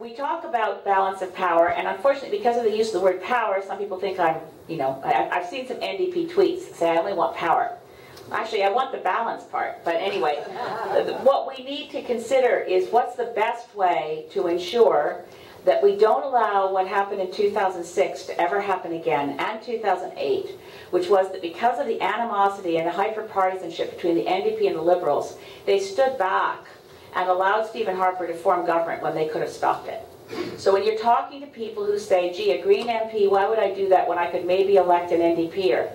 we talk about balance of power, and unfortunately, because of the use of the word power, some people think I'm, I've seen some NDP tweets say I only want power. Actually, I want the balance part. But anyway, what we need to consider is what's the best way to ensure that we don't allow what happened in 2006 to ever happen again, and 2008, which was that because of the animosity and the hyper-partisanship between the NDP and the Liberals, they stood back and allowed Stephen Harper to form government when they could have stopped it. So when you're talking to people who say, gee, a Green MP, why would I do that when I could maybe elect an NDPer?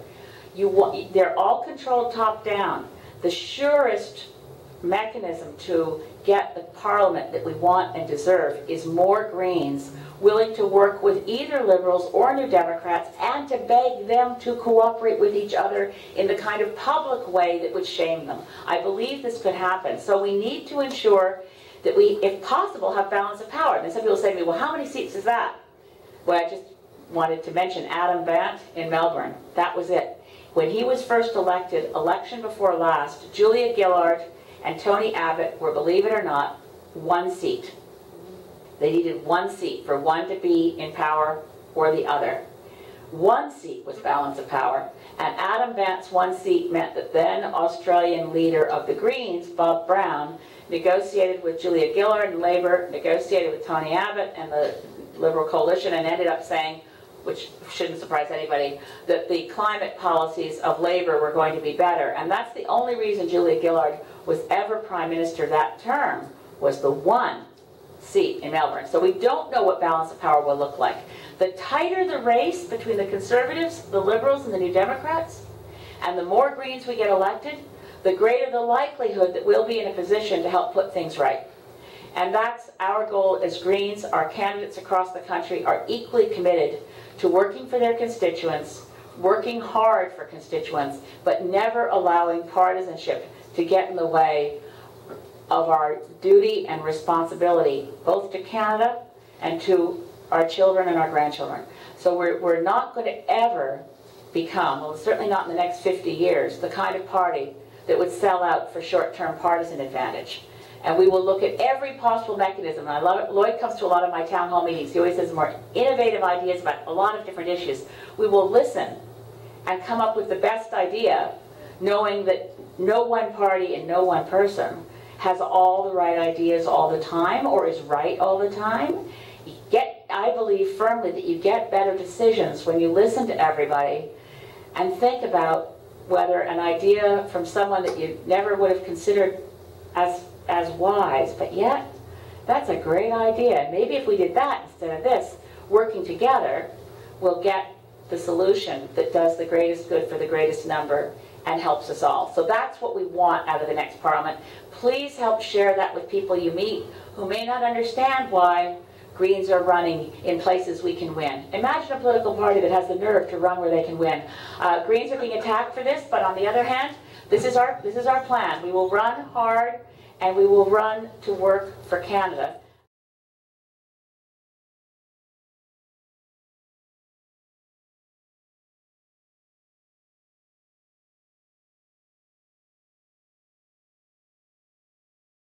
They're all controlled top-down. The surest mechanism to get the Parliament that we want and deserve is more Greens willing to work with either Liberals or New Democrats and to beg them to cooperate with each other in the kind of public way that would shame them. I believe this could happen. So we need to ensure that we, if possible, have balance of power. And some people say to me, well, how many seats is that? Well, I just wanted to mention Adam Bant in Melbourne. That was it. When he was first elected, election before last, Julia Gillard and Tony Abbott were, believe it or not, one seat. They needed one seat for one to be in power or the other. One seat was balance of power, and Adam Bant's one seat meant that then Australian leader of the Greens, Bob Brown, negotiated with Julia Gillard and Labour, negotiated with Tony Abbott and the Liberal coalition, and ended up saying, which shouldn't surprise anybody, that the climate policies of Labour were going to be better. And that's the only reason Julia Gillard was ever Prime Minister that term, was the one seat in Melbourne. So we don't know what balance of power will look like. The tighter the race between the Conservatives, the Liberals, and the New Democrats, and the more Greens we get elected, the greater the likelihood that we'll be in a position to help put things right. And that's our goal as Greens. Our candidates across the country are equally committed to working for their constituents, working hard for constituents, but never allowing partisanship to get in the way of our duty and responsibility, both to Canada and to our children and our grandchildren. So we're not going to ever become, well, certainly not in the next 50 years, the kind of party that would sell out for short-term partisan advantage. And we will look at every possible mechanism. And I love it. Lloyd comes to a lot of my town hall meetings. He always has more innovative ideas about a lot of different issues. We will listen and come up with the best idea, knowing that no one party and no one person has all the right ideas all the time or is right all the time. I believe firmly that you get better decisions when you listen to everybody and think about whether an idea from someone that you never would have considered as wise, but yet that's a great idea. And maybe if we did that instead of this, working together, we'll get the solution that does the greatest good for the greatest number and helps us all. So that's what we want out of the next Parliament. Please help share that with people you meet who may not understand why Greens are running in places we can win. Imagine a political party that has the nerve to run where they can win. Greens are being attacked for this, but on the other hand, this is our plan. We will run hard, and we will run to work for Canada.